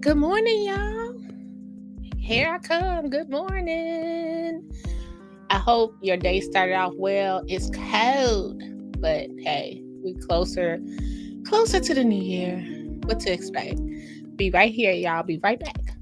Good morning, y'all. Here I come. Good morning. I hope your day started off well. It's cold, but hey, we closer to the new year. What to expect? Be right here, y'all. Be right back.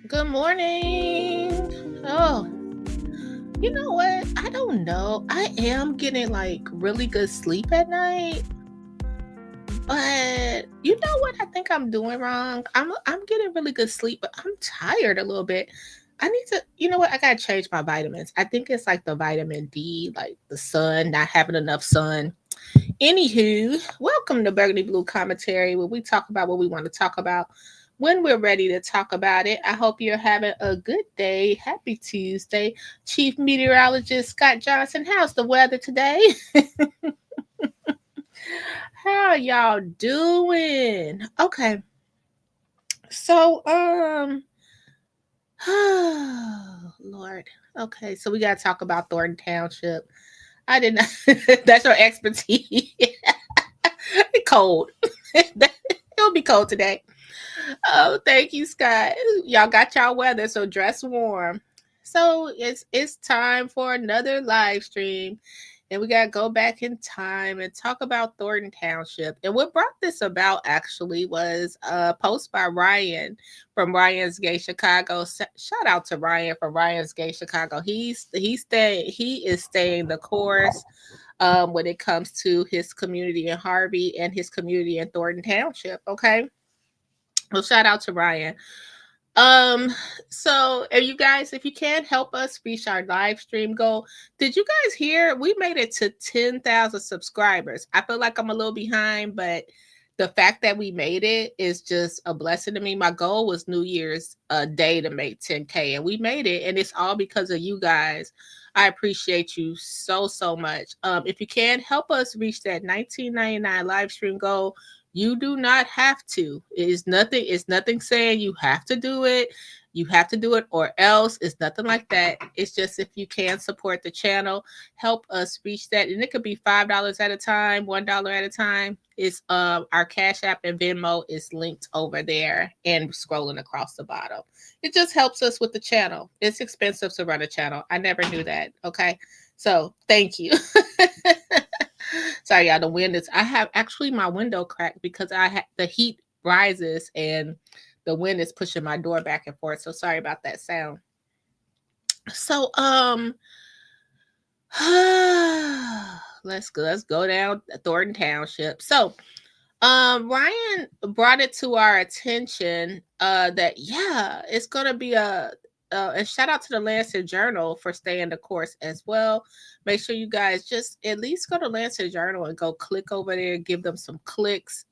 Good morning. Oh, you know what? I don't know. I am getting like really good sleep at night. But you know what I think I'm doing wrong? I'm getting really good sleep, but I'm tired a little bit. I need to, you know what? I gotta change my vitamins. I think it's like the vitamin D, like the sun, not having enough sun. Anywho, welcome to Burgundy Blue Commentary, where we talk about what we want to talk about when we're ready to talk about it. I hope you're having a good day. Happy Tuesday. Chief Meteorologist Scott Johnson, how's the weather today? How y'all doing? Okay. So, oh, Lord. Okay, so we got to talk about Thornton Township. I did not, that's your expertise. Cold. It'll be cold today. Oh, thank you, Scott. Y'all got y'all weather, so dress warm. So it's time for another live stream. And we gotta go back in time and talk about Thornton Township. And what brought this about actually was a post by Ryan from Ryan's Gay Chicago. Shout out to Ryan from Ryan's Gay Chicago. He is staying the course when it comes to his community in Harvey and his community in Thornton Township. Okay. Well, shout out to Ryan. Um, so if you can help us reach our live stream goal, did you guys hear we made it to 10,000 subscribers? I feel like I'm a little behind, but the fact that we made it is just a blessing to me. My goal was New Year's Day to make 10K, and we made it, and it's all because of you guys. I appreciate you so much. If you can help us reach that 19.99 live stream goal, You do not have to. It's nothing saying you have to do it. You have to do it or else. It's nothing like that. It's just if you can support the channel, help us reach that. And it could be $5 at a time, $1 at a time. It's our Cash App and Venmo is linked over there and scrolling across the bottom. It just helps us with the channel. It's expensive to run a channel. I never knew that. Okay. So thank you. Sorry, y'all. The wind is. I have actually my window cracked because the heat rises and the wind is pushing my door back and forth. So sorry about that sound. So let's go down Thornton Township. So Ryan brought it to our attention that it's gonna be and shout out to the Lancet Journal for staying the course as well. Make sure you guys just at least go to Lancet Journal and go click over there, give them some clicks.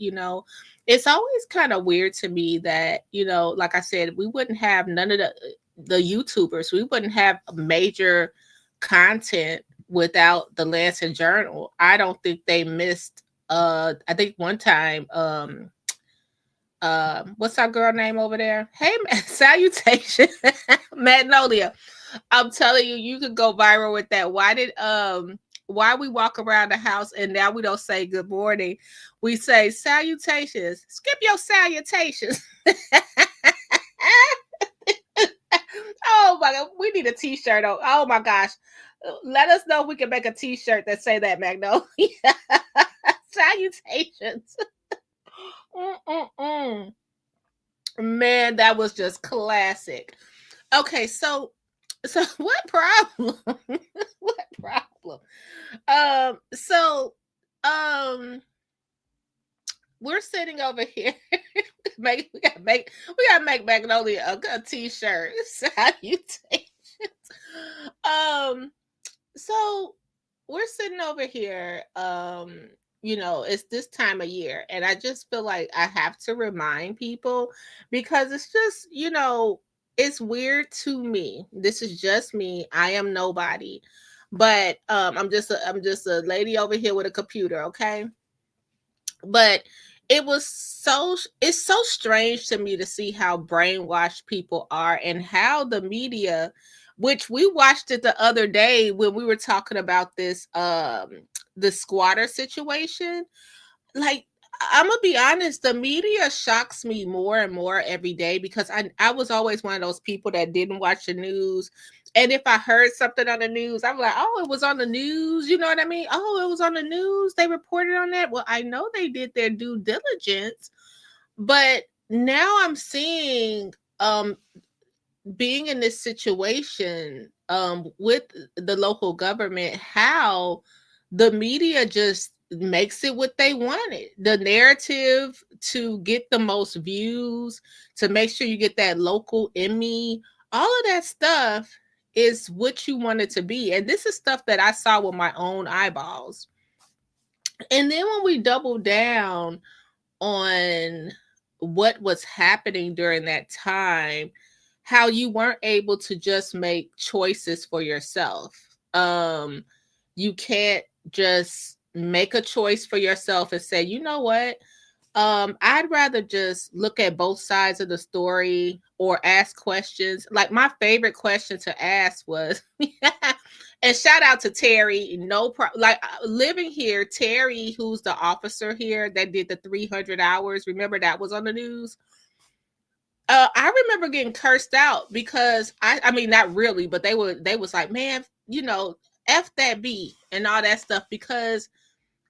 It's always kind of weird to me that, like I said, we wouldn't have none of the YouTubers. We wouldn't have major content without the Lancet Journal. I don't think they missed. I think one time, what's our girl name over there? Hey, salutation, Magnolia. I'm telling you, you could go viral with that. Why we walk around the house and now we don't say good morning, we say salutations. Skip your salutations. Oh my God, we need a t-shirt. Oh my gosh, let us know if we can make a t-shirt that say that, Magnolia. Salutations. Man, that was just classic. Okay, so what problem? What problem? We're sitting over here. we gotta make Magnolia a t-shirt. Salutations. So we're sitting over here. It's this time of year, and I just feel like I have to remind people because it's just, it's weird to me. This is just me. I am nobody, but I'm just a lady over here with a computer, okay? But it's so strange to me to see how brainwashed people are and how the media, which we watched it the other day when we were talking about this the squatter situation. Like, I'm gonna be honest, the media shocks me more and more every day because I was always one of those people that didn't watch the news. And if I heard something on the news, I'm like, oh, it was on the news. You know what I mean? Oh, it was on the news. They reported on that. Well, I know they did their due diligence, but now I'm seeing being in this situation with the local government, how the media just makes it what they wanted. The narrative to get the most views, to make sure you get that local Emmy, all of that stuff is what you want it to be. And this is stuff that I saw with my own eyeballs. And then when we double down on what was happening during that time, how you weren't able to just make choices for yourself. You can't just make a choice for yourself and say, you know what? I'd rather just look at both sides of the story or ask questions. Like, my favorite question to ask was, and shout out to Terry. No problem. Like, living here, Terry, who's the officer here that did the 300 hours. Remember that was on the news. I remember getting cursed out because I mean, not really, but they was like, man, F that B and all that stuff, because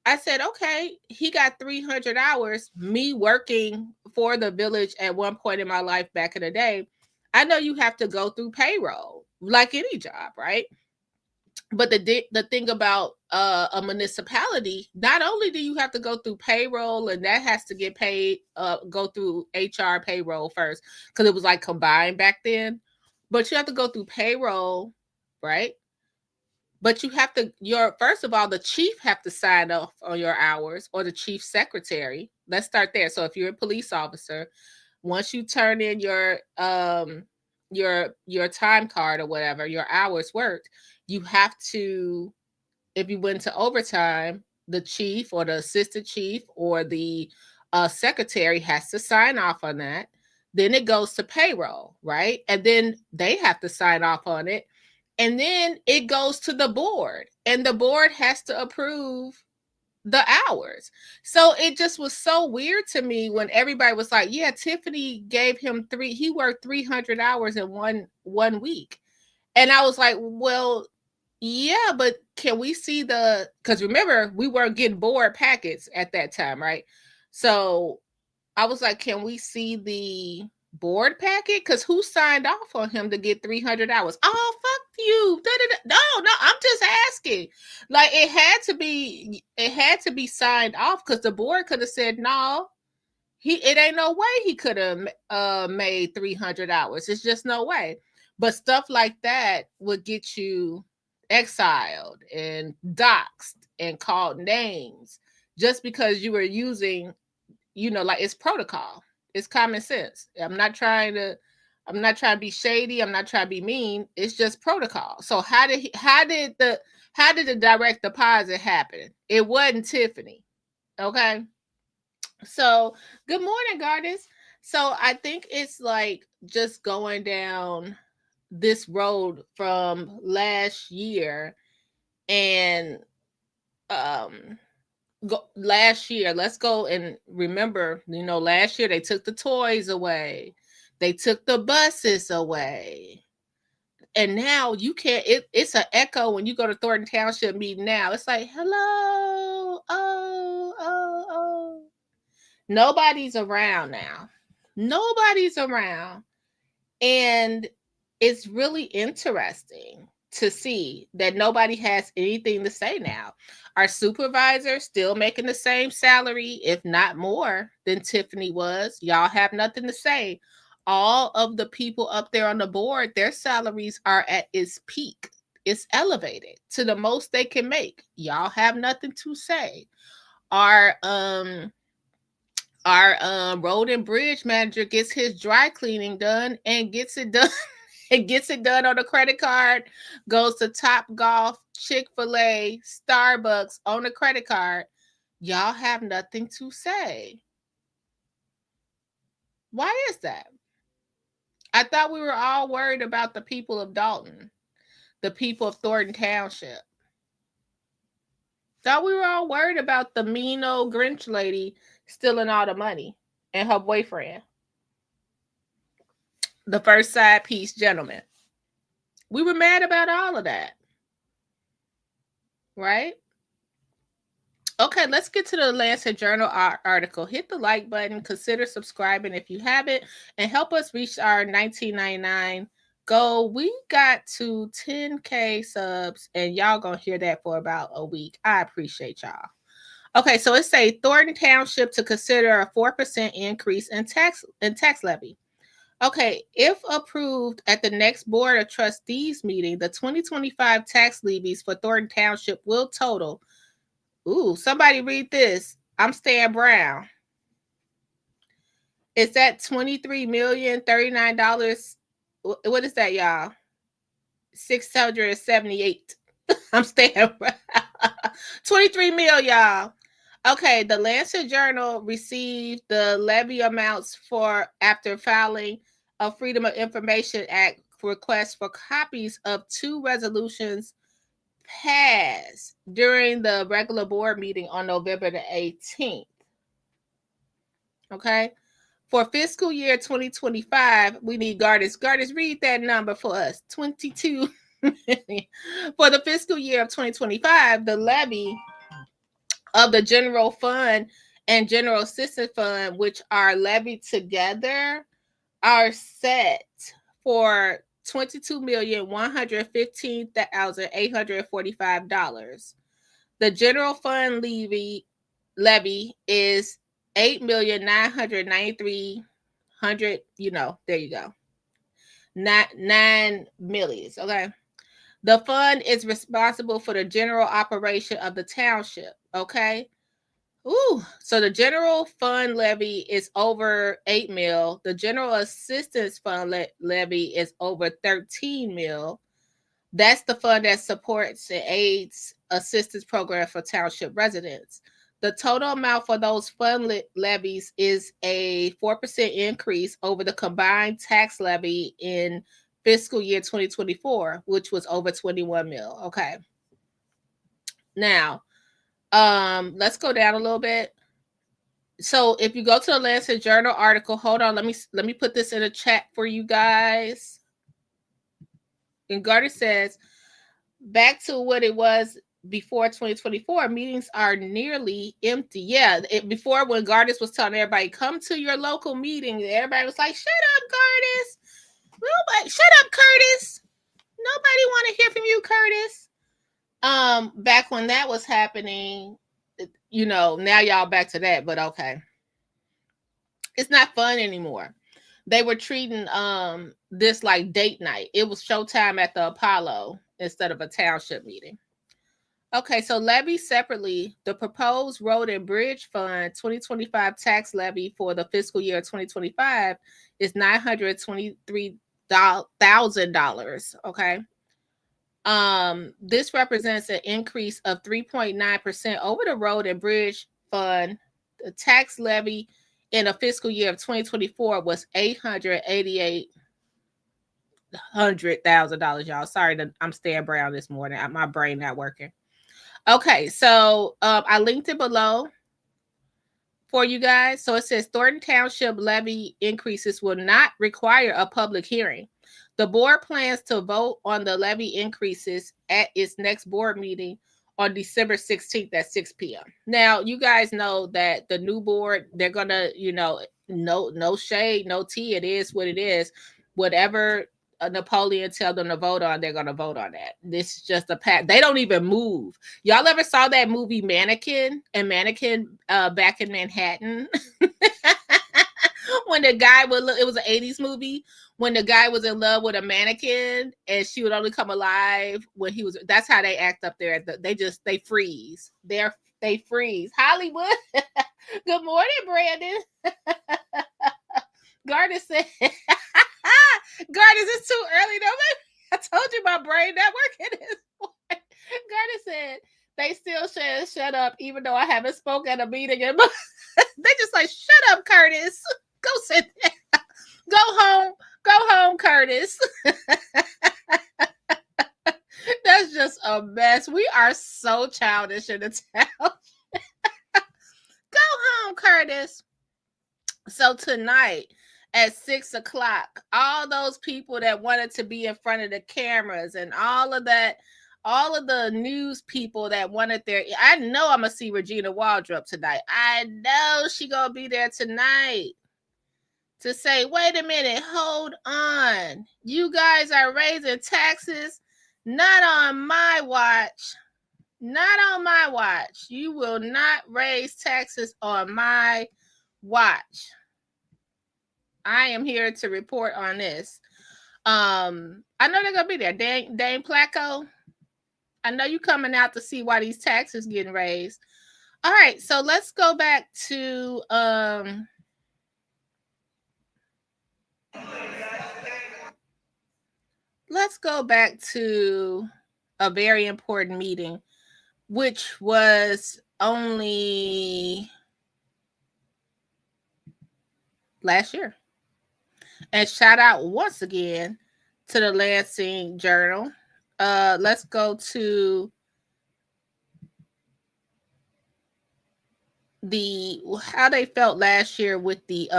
I said, okay, he got 300 hours, me working for the village at one point in my life back in the day. I know you have to go through payroll like any job, right? But the thing about a municipality, not only do you have to go through payroll, and that has to get paid, go through HR payroll first, because it was like combined back then, but you have to go through payroll, right? But you have to, first of all, the chief have to sign off on your hours, or the chief secretary. Let's start there. So if you're a police officer, once you turn in your time card or whatever, your hours worked, you have to, if you went to overtime, the chief or the assistant chief or the a secretary has to sign off on that. Then it goes to payroll, right? And then they have to sign off on it. And then it goes to the board, and the board has to approve the hours. So it just was so weird to me when everybody was like, yeah, Tiffany gave him he worked 300 hours in one week. And I was like, well, yeah, but can we see because remember, we weren't getting board packets at that time, right? So I was like, can we see the board packet? Because who signed off on him to get 300 hours? Oh, fuck you. No, I'm just asking. Like, it had to be signed off, because the board could have said, no, it ain't no way he could have made 300 hours. It's just no way. But stuff like that would get you exiled and doxxed and called names just because you were using, like, it's protocol. It's common sense. I'm not trying to be shady. I'm not trying to be mean. It's just protocol. So how did the direct deposit happen? It wasn't Tiffany. Okay. So good morning, Goddess. So I think it's like just going down this road from last year, and last year, let's go and remember, last year they took the toys away, they took the buses away, and now you can't. It's an echo when you go to Thornton Township meeting. Now it's like, hello, oh. Nobody's around now. Nobody's around. And it's really interesting to see that nobody has anything to say now. Our supervisor still making the same salary, if not more, than Tiffany was. Y'all have nothing to say. All of the people up there on the board, their salaries are at its peak. It's elevated to the most they can make. Y'all have nothing to say. Our road and bridge manager gets his dry cleaning done and gets it done. It gets it done on a credit card, goes to Top Golf, Chick-fil-A, Starbucks on a credit card. Y'all have nothing to say. Why is that? I thought we were all worried about the people of Dalton, the people of Thornton Township. Thought we were all worried about the mean old Grinch lady stealing all the money and her boyfriend, the first side piece gentleman. We were mad about all of that, right? Okay, let's get to the Lancet Journal article. Hit the like button, consider subscribing if you haven't, and help us reach our $19.99 goal. We got to 10K subs, and y'all gonna hear that for about a week. I appreciate y'all. Okay, so it say Thornton Township to consider a 4% increase in tax levy. Okay, if approved at the next Board of Trustees meeting, the 2025 tax levies for Thornton Township will total. Ooh, somebody read this. I'm Stan Brown. It's at $23,039. What is that, y'all? 678. I'm Stan Brown. 23 mil, y'all. Okay, the Lancet Journal received the levy amounts after filing a Freedom of Information Act request for copies of two resolutions passed during the regular board meeting on November the 18th. Okay, for fiscal year 2025, we need Gardis. Gardis, read that number for us. 22 million. For the fiscal year of 2025, the levy of the general fund and general assistance fund, which are levied together, are set for $22,115,845. The general fund levy is $8,993,000. There you go. 9 millions. Okay. The fund is responsible for the general operation of the township. Okay. Ooh, so the general fund levy is over 8 mil. The general assistance fund levy is over 13 mil. That's the fund that supports and aids assistance program for township residents. The total amount for those fund levies is a 4% increase over the combined tax levy in fiscal year 2024, which was over 21 mil. Okay. Now, let's go down a little bit. So if you go to the Lancet Journal article, hold on, let me put this in a chat for you guys. And Gardner says, back to what it was before 2024, meetings are nearly empty. Yeah, before when Gardner was telling everybody, come to your local meeting, everybody was like, shut up, Gardner. Nobody, shut up, Curtis. Nobody want to hear from you, Curtis. Back when that was happening, you know, now y'all back to that, but okay. It's not fun anymore. They were treating this like date night. It was showtime at the Apollo instead of a township meeting. Okay, so levy separately, the proposed road and bridge fund 2025 tax levy for the fiscal year 2025 is $923,000. Okay. This represents an increase of 3.9% over the road and bridge fund. The tax levy in a fiscal year of 2024 was $888,000, y'all. Sorry that I'm staying brown this morning. My brain not working. Okay, so I linked it below for you guys. So it says Thornton Township levy increases will not require a public hearing. The board plans to vote on the levy increases at its next board meeting on December 16th at 6 p.m. Now, you guys know that the new board, they're going to, you know, no shade, no tea. It is what it is. Whatever Napoleon tell them to vote on, they're going to vote on that. This is just a path. They don't even move. Y'all ever saw that movie Mannequin back in Manhattan? When the guy it was an 80s movie when the guy was in love with a mannequin and she would only come alive when he was. That's how they act up there. They freeze. They freeze. Hollywood. Good morning, Brandon. Gardner said, Gardner, it's too early though. I told you my brain not working this morning. Gardner said they still shut up even though I haven't spoken at a meeting. They just like, shut up, Curtis. Go sit there. Go home, Curtis. That's just a mess. We are so childish in the town. Go home, Curtis. So tonight at 6 o'clock, all those people that wanted to be in front of the cameras and all of the news people that wanted I know I'm going to see Regina Waldrop tonight. I know she going to be there tonight to say, wait a minute, hold on. You guys are raising taxes. Not on my watch. Not on my watch. You will not raise taxes on my watch. I am here to report on this. I know they're going to be there. Dane Placco, I know you coming out to see why these taxes getting raised. All right, so let's go back to a very important meeting, which was only last year. And shout out once again to the Lansing Journal. Let's go to how they felt last year with the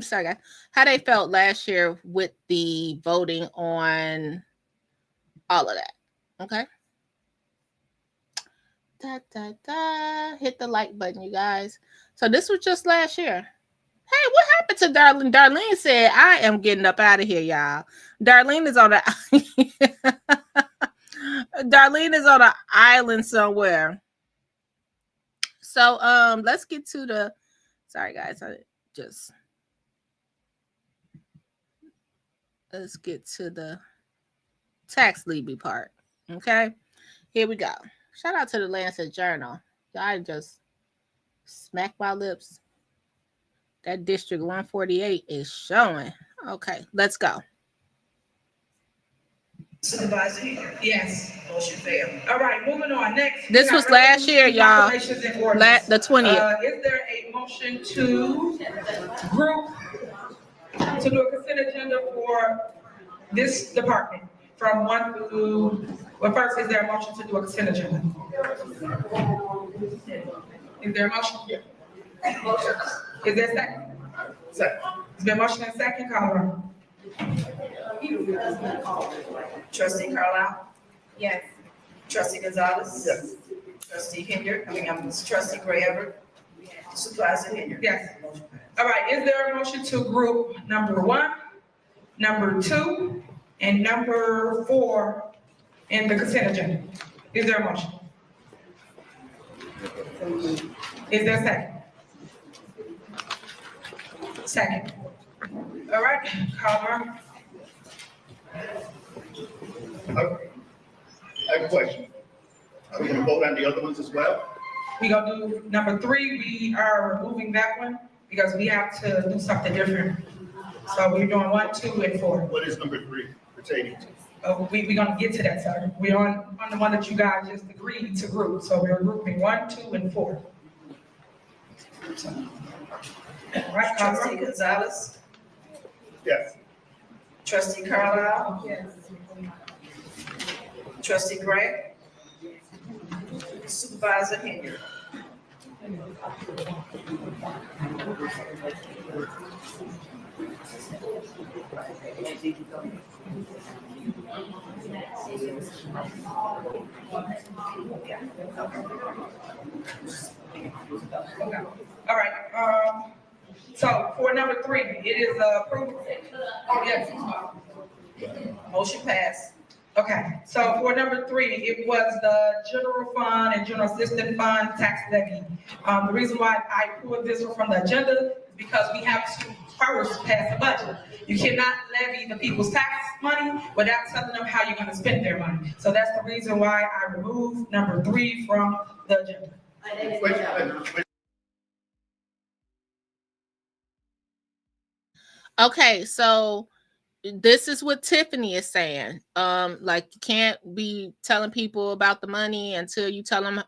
sorry guys, how they felt last year with the voting on all of that. Okay. Hit the like button, you guys. So this was just last year. Hey, what happened to Darlene? Darlene said, I am getting up out of here, y'all. Darlene is on an island somewhere. So let's get to the let's get to the tax levy part. Okay, here we go. Shout out to the Lancet Journal. I just smacked my lips. That District 148 is showing. Okay, let's go. Supervisor Henry. Yes. Motion failed. All right, moving on. Next. This was last year, y'all. The 20th. Is there a motion to group, to do a consent agenda for this department from 1 through, well, first, is there a motion to do a consent agenda? Is there a motion? Is there a second? Second. Is there a motion and second, call the roll? Trustee Carlisle. Yes. Trustee Gonzalez. Yes. Trustee Henry. Trustee Gray Everett. Supervisor Henry. Yes. All right, is there a motion to group number 1, number 2, and number 4 in the consent agenda? Is there a motion? Is there a second? Second. All right, call the roll. I have a question. Are we going to vote on the other ones as well? We gonna do number 3, we are removing that one because we have to do something different. So we're doing 1, 2, and 4. What is number 3 pertaining to? We're gonna get to that, sir. We're on the one that you guys just agreed to group. So we're grouping 1, 2, and 4. Right, call the Trustee roll. Gonzalez. Yes. Trustee Carlisle. Yes. Trustee Gray. Supervisor Henry. Okay. All right. So for number 3, it is approved. Oh, yes. Motion passed. Okay, so for number 3, it was the general fund and general assistance fund tax levy. The reason why I pulled this one from the agenda is because we have to first pass a budget. You cannot levy the people's tax money without telling them how you're gonna spend their money. So that's the reason why I removed number 3 from the agenda. Wait. Okay, so this is what Tiffany is saying. Like, you can't be telling people about the money until you tell them,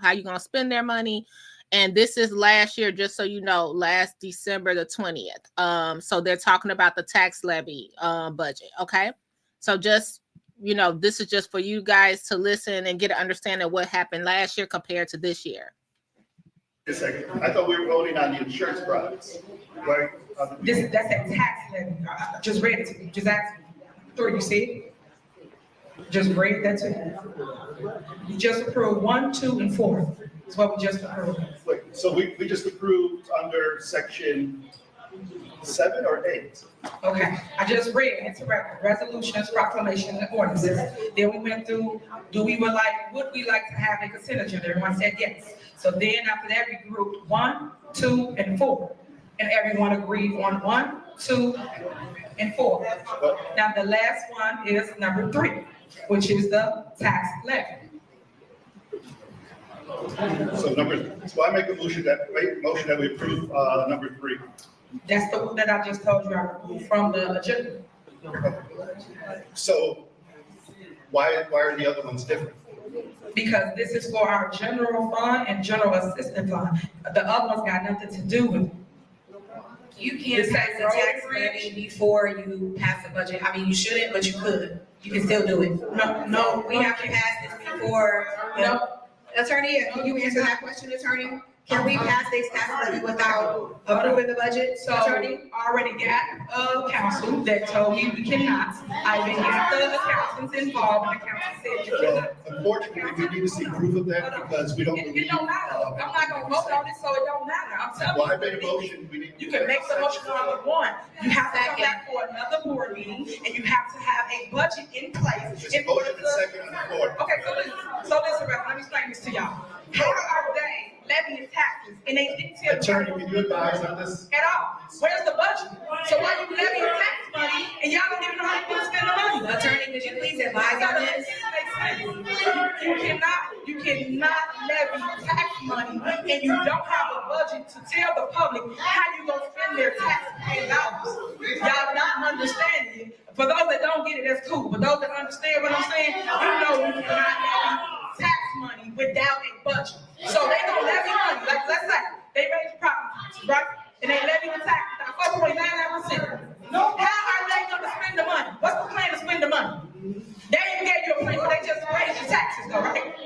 how you're gonna spend their money. And this is last year, just so you know, last December the 20th. So they're talking about the tax levy budget. Okay, so just this is just for you guys to listen and get an understanding of what happened last year compared to this year. A second. I thought we were voting on the insurance products. Right? That's a tax levy. I just read it to you. Just ask me. 3, you see it? Just read that to you. You just approved 1, 2, and 4. That's what we just approved. Wait, so we just approved under section 7 or 8? Okay, I just read into record, resolutions, proclamations, and ordinances. Then we went through, would we like to have a consent agenda? Everyone said yes. So then after that, we grouped 1, 2, and 4. And everyone agreed on 1, 2, and 4. Now the last one is number 3, which is the tax levy. So I make a motion that we approve number 3. That's the one that I just told you I removed from the agenda. So why are the other ones different? Because this is for our general fund and general assistance fund. The other ones got nothing to do with it. You can't pass the tax levy before you pass the budget. I mean, you shouldn't, but you could. You can still do it. No, we have to pass this before. No. Attorney, can you answer that question, attorney? Can we pass this tax levy without approving the budget, So attorney? I already got counsel that told me we cannot. I even got the accountants involved, and the accountant said you Well, cannot. unfortunately, we need to see proof of that because we don't It believe. don't matter. I'm not gonna vote on it, so it don't matter. I'm telling you. Well, I made a motion. You can make the motion on the 1. You have to come back for another board meeting, and you have to have a budget in place. Just in order motion and second on the floor. Okay, so listen, Reverend, let me explain this to y'all. How are they levying taxes and they didn't tell Attorney, can you advise on this? at all? Where's the budget? So why you levying tax money and y'all don't even know how to spend the money? Attorney, could you please advise on this? You cannot levy tax money and you don't have a budget to tell the public how you gonna spend their tax paying dollars. Y'all not understanding it. For those that don't get it, that's cool. But those that understand what I'm saying, you know we cannot levy tax money without a budget. So they don't levy money. Like, let's say they raise property tax, right? And they levy the tax at 4.99%. How are they going to spend the money? What's the plan to spend the money? They even gave you a plan, but they just raised your taxes, though, right?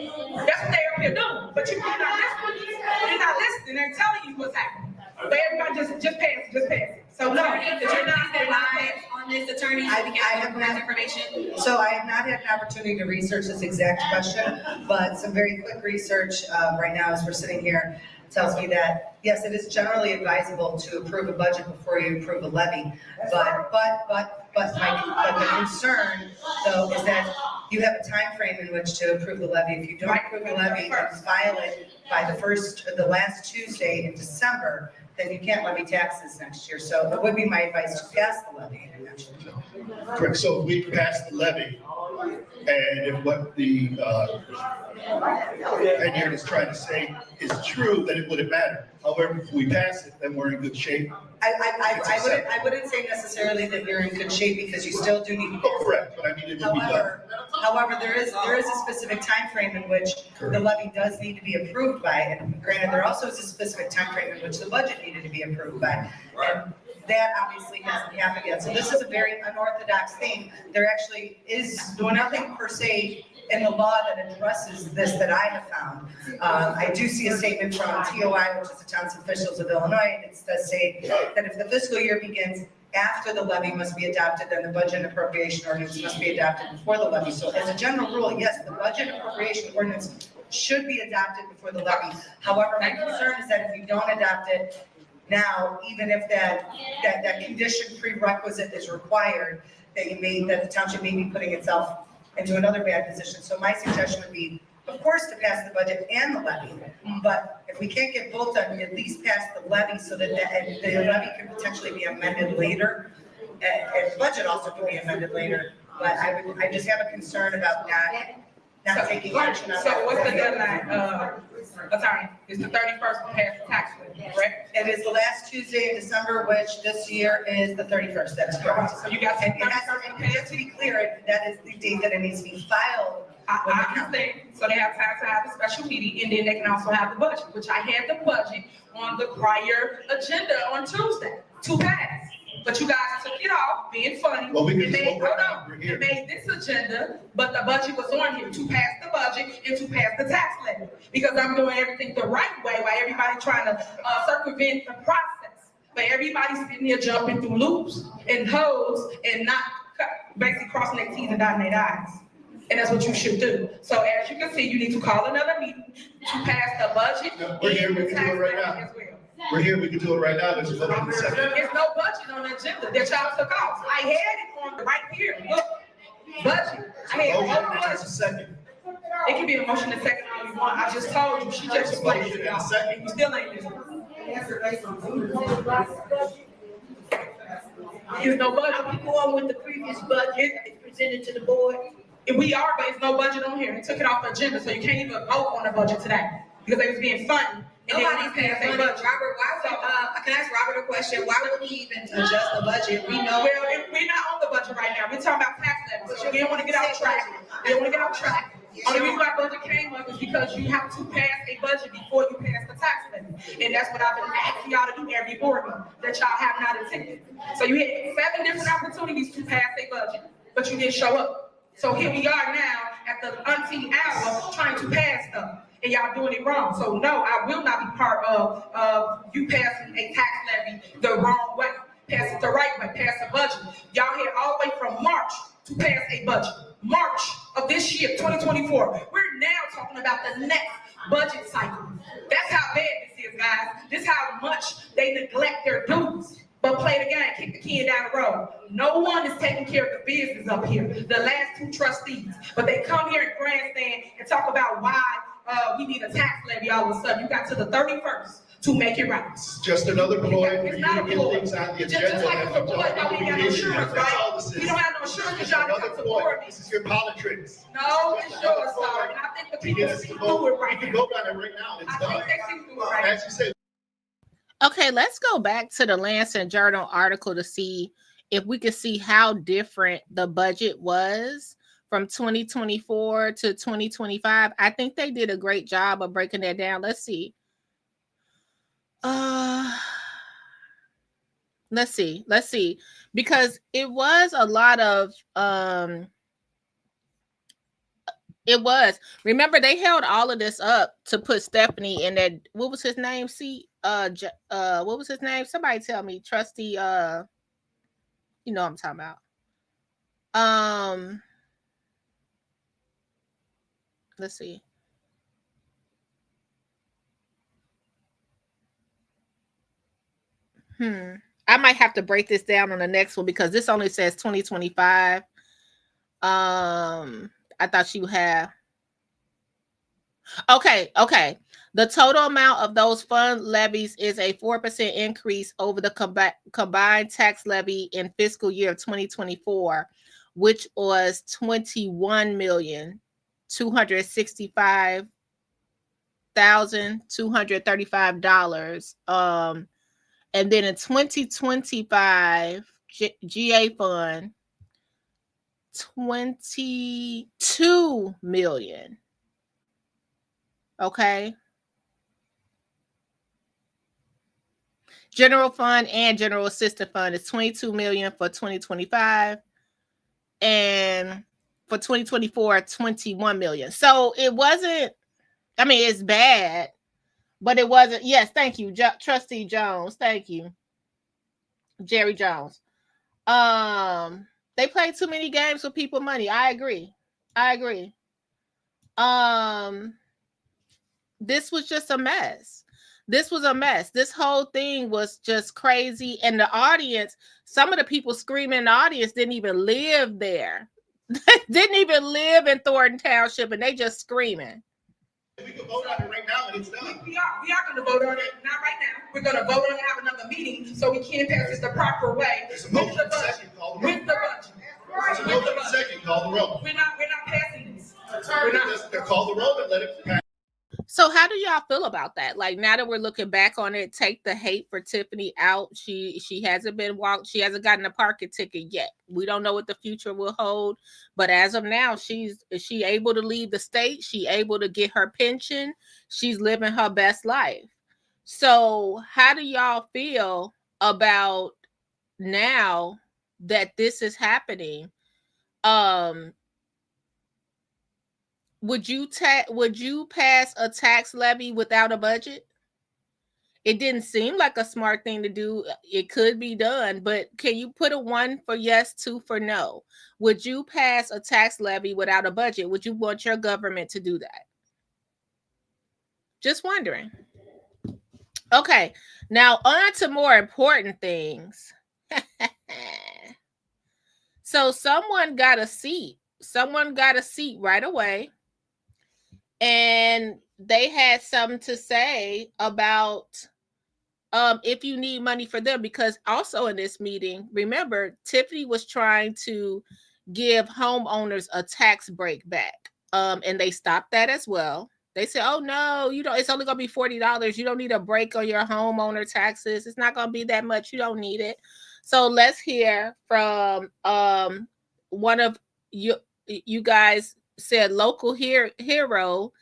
That's what they're up here doing. But you're not listening. You're not listening. They're telling you what's happening. But everybody just pass it. So no, you're not relying on this attorney. I have not information. So I have not had an opportunity to research this exact question, but some very quick research right now as we're sitting here tells me that, yes, it is generally advisable to approve a budget before you approve a levy. But the concern, though, is that you have a time frame in which to approve the levy. If you don't approve the levy and file it by the last Tuesday in December, then you can't levy taxes next year. So it would be my advice to pass the levy next year. Correct, so if we pass the levy, and if what the engineer is trying to say is true, then it wouldn't matter. However, if we pass it, then we're in good shape. I wouldn't say necessarily that you're in good shape because you still do need to. Oh, correct, but I mean, it would be done. However, there is a specific time frame in which the levy does need to be approved by, and granted, there also is a specific time frame in which the budget needed to be approved by. And that obviously hasn't happened yet. So this is a very unorthodox thing. There actually is nothing per se in the law that addresses this that I have found. I do see a statement from TOI, which is the Towns Officials of Illinois, and it does say that if the fiscal year begins after the levy must be adopted, then the budget and appropriation ordinance must be adopted before the levy. So as a general rule, yes, the budget and appropriation ordinance should be adopted before the levy. However, my concern is that if you don't adopt it now, even if that condition prerequisite is required, that the township may be putting itself into another bad position. So my suggestion would be, of course, to pass the budget and the levy. But if we can't get both done, at least pass the levy so that the levy can potentially be amended later. And the budget also can be amended later. But I just have a concern about not taking action on that. So what's the deadline? Attorney, it's the 31st to pass the tax levy, correct? It is the last Tuesday in December, which this year is the 31st. That is correct. So you got And just to be clear, that is the date that it needs to be filed. I understand. So they have time to have a special meeting, and then they can also have the budget, which I had the budget on the prior agenda on Tuesday to pass. But you guys took it off, being funny. Well, we can and just made, vote right now. We're here. and made this agenda, but the budget was on here to pass the budget and to pass the tax levy. Because I'm doing everything the right way while everybody trying to circumvent the process. But everybody's sitting there jumping through loops and holes and not basically crossing their T's and dotting their I's. And that's what you should do. So as you can see, you need to call another meeting to pass the budget We're here, and we the can tax do it right levy now. as well. We're here, we can do it right now, there's a vote in a second. There's no budget on the agenda that y'all took off. I had it on the right here. Look, budget. I had Motion, all and there's a budget. second. It can be a motion and second all you want. I just told you. She just explained it to y'all. You still ain't listening. There's no budget. Are we going with the previous budget presented to the board? And we are, but there's no budget on here. They took it off the agenda, so you can't even vote on the budget today because they was being funny. And Nobody's being funny. Robert, can I ask Robert a question? Why would we even adjust the budget? We know. Well, we're not on the budget right now. We're talking about tax levies. We don't want to get off track. We don't want to get off track. Only reason why budget came up is because you have to pass a budget before you pass the tax levy. And that's what I've been asking y'all to do every board meeting that y'all have not attended. So you had 7 different opportunities to pass a budget, but you didn't show up. So here we are now at the umpteenth hour trying to pass stuff. And y'all doing it wrong. So no, I will not be part of you passing a tax levy the wrong way. Pass it the right way, pass a budget. Y'all had all the way from March to pass a budget. March of this year, 2024. We're now talking about the next budget cycle. That's how bad this is, guys. This is how much they neglect their duties. But play the game, kick the kid down the road. No one is taking care of the business up here. The last 2 trustees. But they come here and grandstand and talk about why we need a tax levy all of a sudden. You got to the 31st to make it right. Just another ploy for It's you not to a get ploy. things on the Just agenda. like and the you ploy, don't don't have have the no issue. insurance, That's all right? this is. We don't have no insurance because y'all Another come to ploy. board This meetings. is your politics. No, it's yours, sorry. And I think the people Yes, see we through it right can now. vote on it right now, it's I done. think they see through it right now. As you said, Okay, let's go back to the Lansing Journal article to see if we could see how different the budget was from 2024 to 2025. I think they did a great job of breaking that down. Let's see. Let's see. Because it was a lot of it was. Remember, they held all of this up to put Stephanie in that, what was his name? What was his name? Somebody tell me, Trusty, you know what I'm talking about. Let's see. I might have to break this down on the next one because this only says 2025. I thought you have. Okay. The total amount of those fund levies is a 4% increase over the combined tax levy in fiscal year of 2024, which was $21,265,235. And then in 2025, GA fund, $22 million. Okay. General fund and general assistance fund is $22 million for 2025. And for 2024, $21 million. So it wasn't, I mean, it's bad, but it wasn't. Yes, thank you, Trustee Jones. Thank you, Jerry Jones. They play too many games with people money. I agree. This was just a mess. This whole thing was just crazy. And the audience, some of the people screaming in the audience didn't even live there. Didn't even live in Thornton Township, and they just screaming. We can vote on it right now and it's done. We are going to vote on it, not right now. We're going to vote on it, have another meeting so we can pass this the proper way. There's a motion second, call the roll. With the budget. There's a motion second, call the roll. We're not passing this. Call the roll and let it pass. So how do y'all feel about that? Like, now that we're looking back on it, take the hate for Tiffany out. She hasn't been walked. She hasn't gotten a parking ticket yet. We don't know what the future will hold. But as of now, she able to leave the state. She able to get her pension. She's living her best life. So how do y'all feel about now that this is happening? Would you pass a tax levy without a budget? It didn't seem like a smart thing to do. It could be done, but can you put a 1 for yes, 2 for no? Would you pass a tax levy without a budget? Would you want your government to do that? Just wondering. Okay, now on to more important things. So someone got a seat. Someone got a seat right away. And they had something to say about if you need money for them, because also in this meeting, remember, Tiffany was trying to give homeowners a tax break back. And they stopped that as well. They said, oh no, it's only gonna be $40. You don't need a break on your homeowner taxes. It's not gonna be that much. You don't need it. So let's hear from one of you guys said local hero,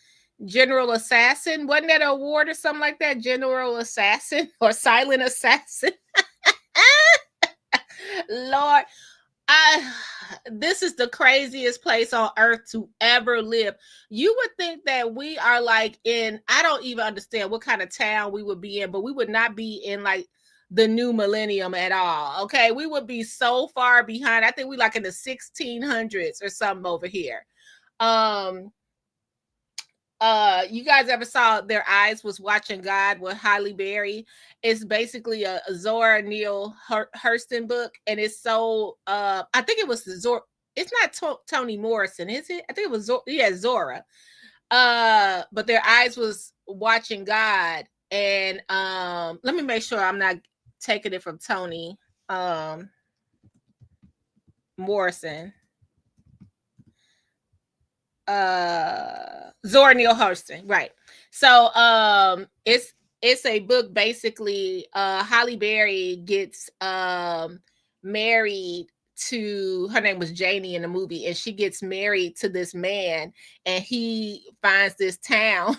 General Assassin. Wasn't that an award or something like that? General Assassin or Silent Assassin? Lord, this is the craziest place on earth to ever live. You would think that we are like in, I don't even understand what kind of town we would be in, but we would not be in like the new millennium at all. Okay, we would be so far behind. I think we like in the 1600s or something over here. You guys ever saw Their Eyes Was Watching God with Halle Berry? It's basically a Zora Neale Hurston book, and it's so I think it was Zora. It's not Toni Morrison, is it? I think it was Zora. But Their Eyes Was Watching God, and let me make sure I'm not taking it from Toni Morrison. Zora Neale Hurston, right? So it's a book basically. Halle Berry gets married to, her name was Janie in the movie, and she gets married to this man, and he finds this town.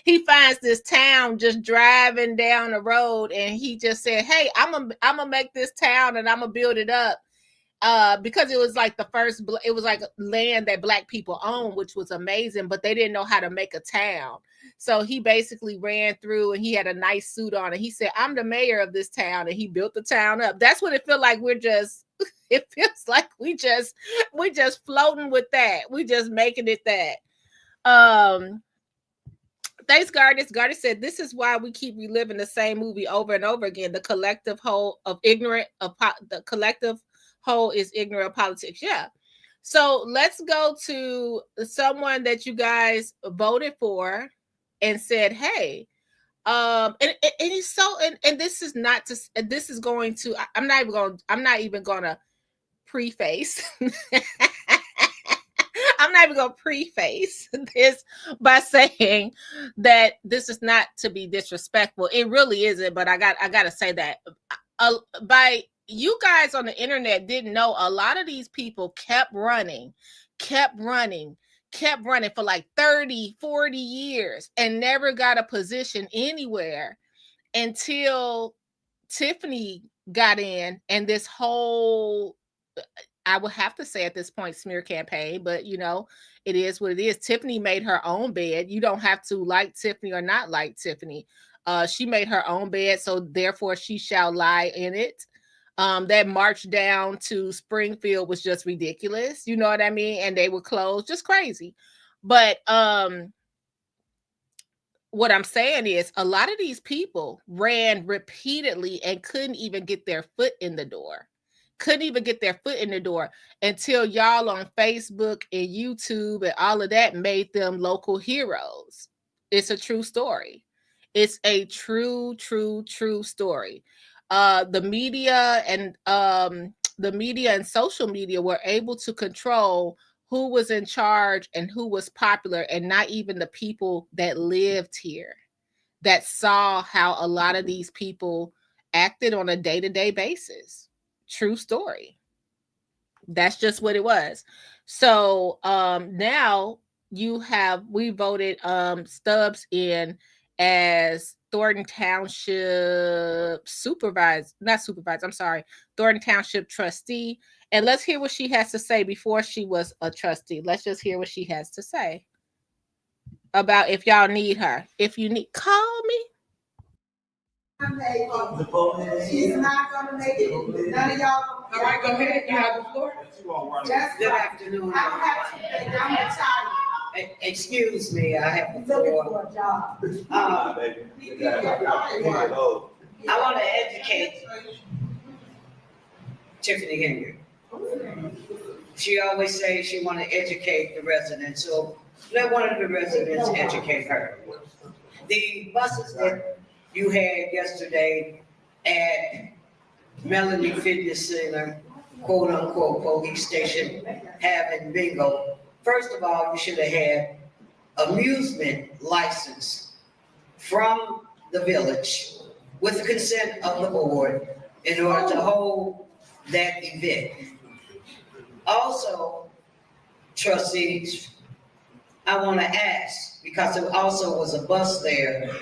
He finds this town just driving down the road, and he just said, hey, I'm gonna make this town and I'm gonna build it up. Because it was like it was like land that Black people owned, which was amazing, but they didn't know how to make a town. So he basically ran through, and he had a nice suit on, and he said, I'm the mayor of this town, and he built the town up. That's what it feels like. It feels like we just floating with that. We just making it that. Thanks, Gardis. Gardis said, this is why we keep reliving the same movie over and over again. The collective whole is ignorant of politics. Yeah. So let's go to someone that you guys voted for and said, hey, and he's so, and this is not to, this is going to, I'm not even going to preface. I'm not even going to preface this by saying that this is not to be disrespectful. It really isn't, but I got to say that by you guys on the internet didn't know, a lot of these people kept running for like 30, 40 years and never got a position anywhere until Tiffany got in, and this whole, I would have to say at this point, smear campaign, but you know, it is what it is. Tiffany made her own bed. You don't have to like Tiffany or not like Tiffany. She made her own bed, so therefore she shall lie in it. That march down to Springfield was just ridiculous. You know what I mean? And they were closed, just crazy. But what I'm saying is a lot of these people ran repeatedly and couldn't even get their foot in the door. Until y'all on Facebook and YouTube and all of that made them local heroes. It's a true story. It's a true story. The media and social media were able to control who was in charge and who was popular, and not even the people that lived here, that saw how a lot of these people acted on a day-to-day basis. True story. That's just what it was. So now we voted Stubbs in as Thornton Township Thornton Township trustee. And let's hear what she has to say before she was a trustee. Let's just hear what she has to say about if y'all need her. If you need, call me. She's not gonna make it. None of y'all. All right, go ahead. You have the floor. Good afternoon. I'm retired. Excuse me, I have the floor. I want to educate Tiffany Henry. She always says she want to educate the residents, so let one of the residents educate her. The buses that you had yesterday at Melanie Fitness Center, quote unquote, police station, having bingo. First of all, you should have had amusement license from the village with the consent of the board in order to hold that event. Also, trustees, I want to ask, because there also was a bus there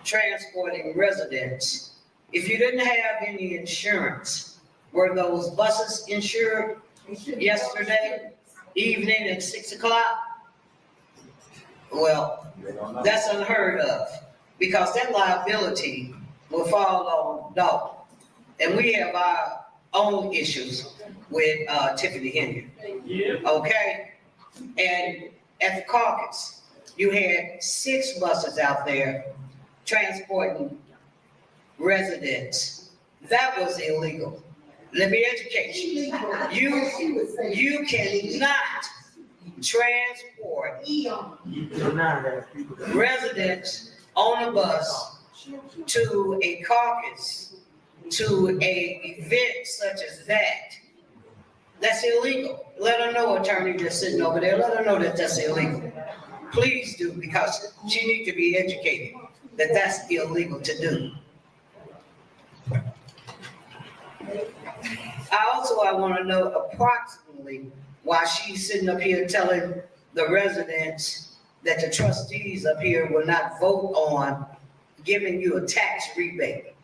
transporting residents. If you didn't have any insurance, were those buses insured yesterday evening at 6 o'clock? Well, that's unheard of, because that liability will fall on dog. And we have our own issues with Tiffany Henry. Okay? And at the caucus, you had 6 buses out there transporting residents. That was illegal. Let me educate you. You cannot transport residents on a bus to a caucus, to an event such as that. That's illegal. Let her know, attorney that's sitting over there, let her know that that's illegal. Please do, because she needs to be educated that that's illegal to do. I want to know approximately why she's sitting up here telling the residents that the trustees up here will not vote on giving you a tax rebate.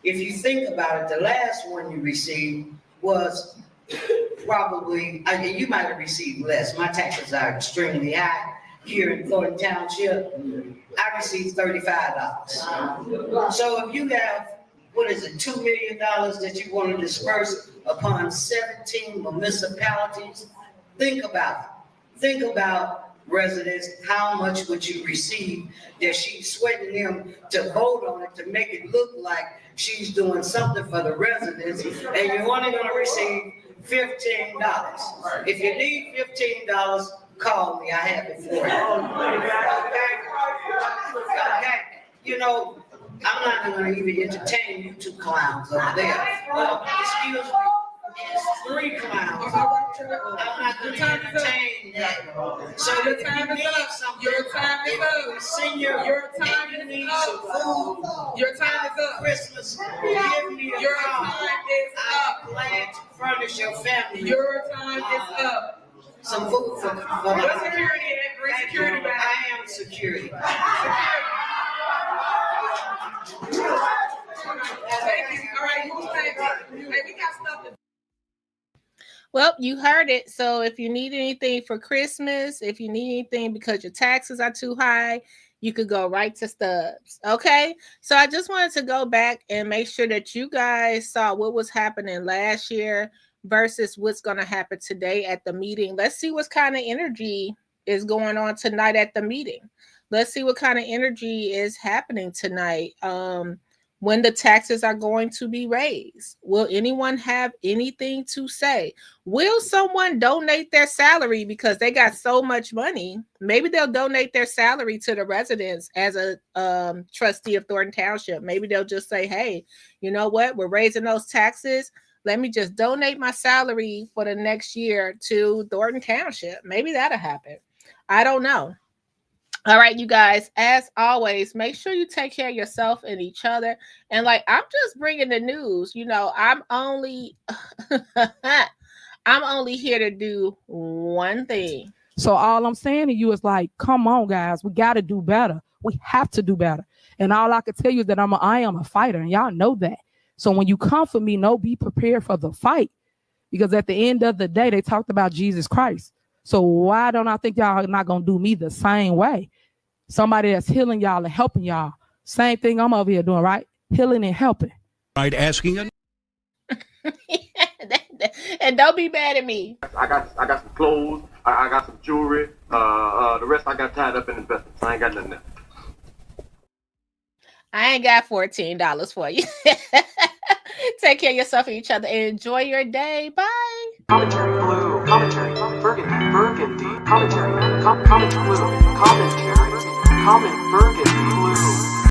If you think about it, the last one you received was probably, you might have received less. My taxes are extremely high here in Thornton Township. I received $35. So if you have, what is it, $2 million that you want to disperse upon 17 municipalities, think about it. Think about residents, how much would you receive that she's sweating them to vote on it to make it look like she's doing something for the residents, and you're only going to receive $15. If you need $15, call me. I have it for you. Okay. You know, I'm not going to even entertain you two clowns over there. Excuse me. It's 3 clowns. I'm not going to entertain that. So Your if time you is need up. something, Your time is up. Senior, Your time if you is need up. some food, Your time is up. Christmas, give me a Your call. time is I'm up. glad to furnish your family Your time is up. some food for What security at? Bring Thank you. security back. I am security. Thank you. All right, who's saying? Hey, we got stuff to. Well, you heard it. So if you need anything for Christmas, if you need anything because your taxes are too high, you could go right to Stubbs. Okay. So I just wanted to go back and make sure that you guys saw what was happening last year versus what's going to happen today at the meeting. Let's see what kind of energy is going on tonight at the meeting. Let's see what kind of energy is happening tonight. When the taxes are going to be raised. Will anyone have anything to say? Will someone donate their salary because they got so much money? Maybe they'll donate their salary to the residents as a trustee of Thornton Township. Maybe they'll just say, hey, you know what? We're raising those taxes. Let me just donate my salary for the next year to Thornton Township. Maybe that'll happen. I don't know. All right, you guys, as always, make sure you take care of yourself and each other. And like, I'm just bringing the news. You know, I'm only here to do one thing. So all I'm saying to you is like, come on, guys, we got to do better. We have to do better. And all I can tell you is that I am a fighter, and y'all know that. So when you come for me, be prepared for the fight, because at the end of the day, they talked about Jesus Christ. So why don't I think y'all are not going to do me the same way? Somebody that's healing y'all and helping y'all. Same thing I'm over here doing, right? Healing and helping. Right, asking. And don't be mad at me. I got some clothes. I got some jewelry. The rest I got tied up in investments. I ain't got nothing else. I ain't got $14 for you. Take care of yourself and each other and enjoy your day. Bye. Commentary blue, commentary, burgundy, commentary, commentary blue,